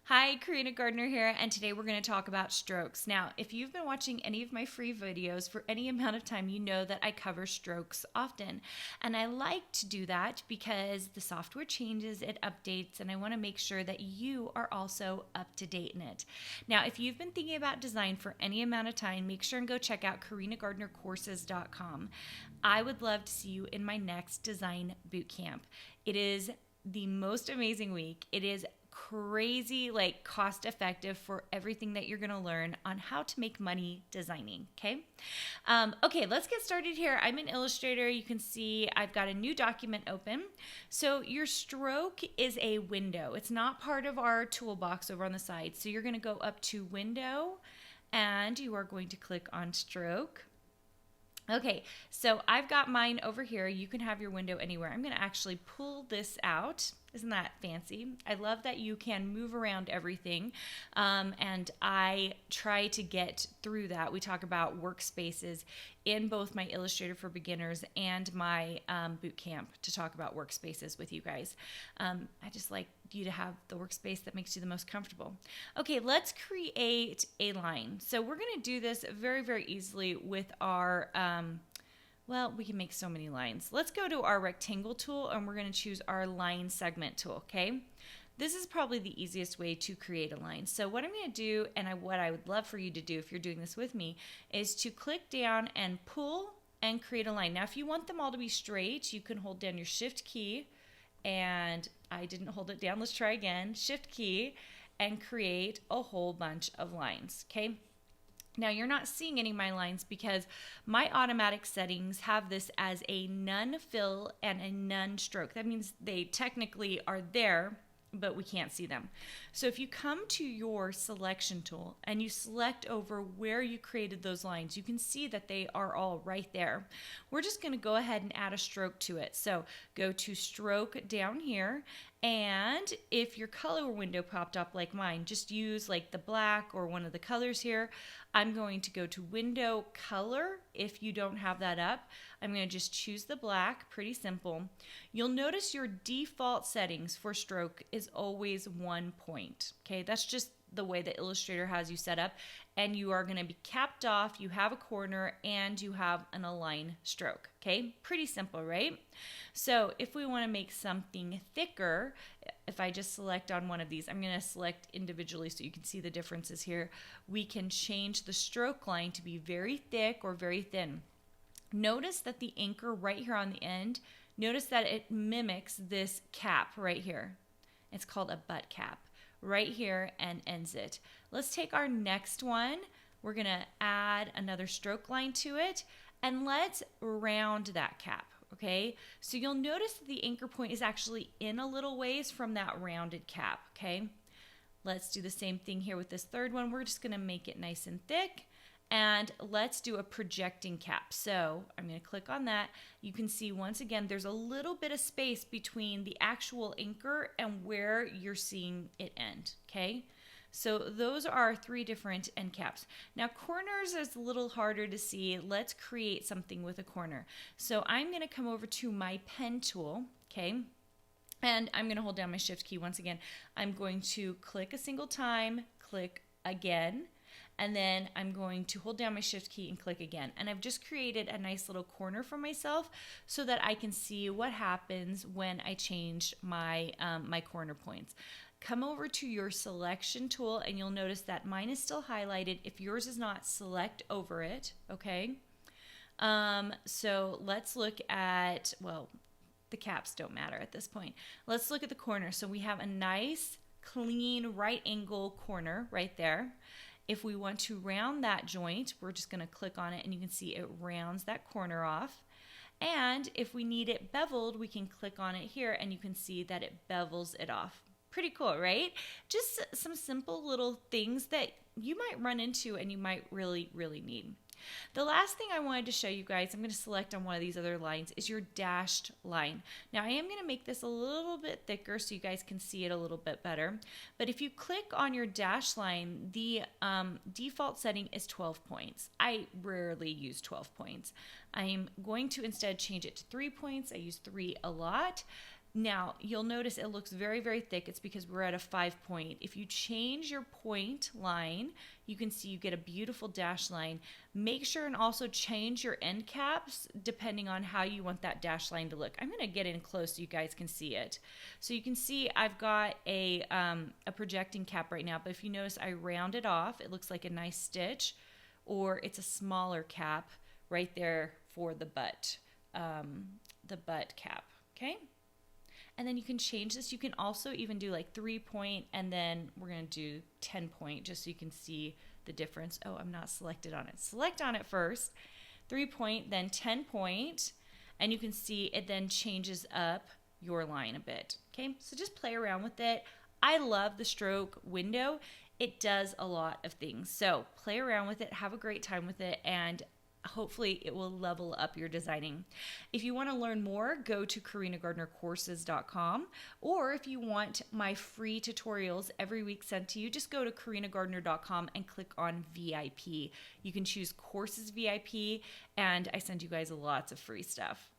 Hi, Karina Gardner here, and today we're going to talk about strokes. Now, if you've been watching any of my free videos for any amount of time, you know that I cover strokes often. And I like to do that because the software changes, it updates, and I want to make sure that you are also up to date in it. Now, if you've been thinking about design for any amount of time, make sure and go check out karinagardnercourses.com. I would love to see you in my next design boot camp. It is the most amazing week. It is crazy, like cost effective for everything that you're going to learn on how to make money designing. Okay, let's get started here. I'm in Illustrator. You can see I've got a new document open. So your stroke is a window. It's not part of our toolbox over on the side. So you're going to go up to window and you are going to click on stroke. Okay, so I've got mine over here. You can have your window anywhere. I'm going to actually pull this out. Isn't that fancy? I love that you can move around everything, and I try to get through that. We talk about workspaces in both my Illustrator for Beginners and my boot camp to talk about workspaces with you guys. I just like you to have the workspace that makes you the most comfortable. Okay, let's create a line. So we're going to do this very, very easily with our well, we can make so many lines. Let's go to our rectangle tool and we're going to choose our line segment tool, okay? This is probably the easiest way to create a line. So what I'm going to do, and what I would love for you to do if you're doing this with me, is to click down and pull and create a line. Now, if you want them all to be straight, you can hold down your Shift key, and I didn't hold it down. Let's try again. Shift key and create a whole bunch of lines, okay? Now, you're not seeing any of my lines because my automatic settings have this as a none fill and a none stroke. That means they technically are there, but we can't see them. So if you come to your selection tool and you select over where you created those lines, you can see that they are all right there. We're just going to go ahead and add a stroke to it. So go to stroke down here, and if your color window popped up like mine, just use like the black or one of the colors here. I'm going to go to window color. If you don't have that up, I'm going to just choose the black. Pretty simple. You'll notice your default settings for stroke is always 1 point. Okay, that's just the way that Illustrator has you set up, and you are going to be capped off, you have a corner, and you have an align stroke. Okay, pretty simple, right? So if we want to make something thicker, if I just select on one of these, I'm going to select individually so you can see the differences here. We can change the stroke line to be very thick or very thin. Notice that the anchor right here on the end, notice that it mimics this cap right here. It's called a butt cap right here and ends it. Let's take our next one. We're going to add another stroke line to it, and let's round that cap. Okay, so you'll notice that the anchor point is actually in a little ways from that rounded cap. Okay, let's do the same thing here with this third one. We're just going to make it nice and thick. And let's do a projecting cap. So I'm going to click on that. You can see once again, there's a little bit of space between the actual anchor and where you're seeing it end, okay? So those are 3 different end caps. Now corners is a little harder to see. Let's create something with a corner. So I'm going to come over to my pen tool, okay? And I'm going to hold down my Shift key once again. I'm going to click a single time, click again, and then I'm going to hold down my Shift key and click again. And I've just created a nice little corner for myself so that I can see what happens when I change my, my corner points. Come over to your selection tool and you'll notice that mine is still highlighted. If yours is not, select over it, okay? So let's look at, well, the caps don't matter at this point. Let's look at the corner. So we have a nice, clean, right angle corner right there. If we want to round that joint, we're just going to click on it and you can see it rounds that corner off. And if we need it beveled, we can click on it here and you can see that it bevels it off. Pretty cool, right? Just some simple little things that you might run into and you might really, really need. The last thing I wanted to show you guys, I'm going to select on one of these other lines, is your dashed line. Now I am going to make this a little bit thicker so you guys can see it a little bit better. But if you click on your dashed line, the default setting is 12 points. I rarely use 12 points. I'm going to instead change it to 3 points. I use 3 a lot. Now, you'll notice it looks very, very thick. It's because we're at a 5 point. If you change your point line, you can see you get a beautiful dash line. Make sure and also change your end caps depending on how you want that dash line to look. I'm going to get in close so you guys can see it. So you can see I've got a projecting cap right now, but if you notice I round it off, it looks like a nice stitch, or it's a smaller cap right there for the butt cap, okay? And then you can change this. You can also even do like 3-point, and then we're going to do 10-point just so you can see the difference. Oh, I'm not selected on it. Select on it first. 3-point, then 10-point, and you can see it then changes up your line a bit. Okay, so just play around with it. I love the stroke window. It does a lot of things. So play around with it, have a great time with it, and hopefully it will level up your designing. If you want to learn more, go to KarinaGardnerCourses.com, or if you want my free tutorials every week sent to you, just go to KarinaGardner.com and click on VIP. You can choose Courses VIP, and I send you guys lots of free stuff.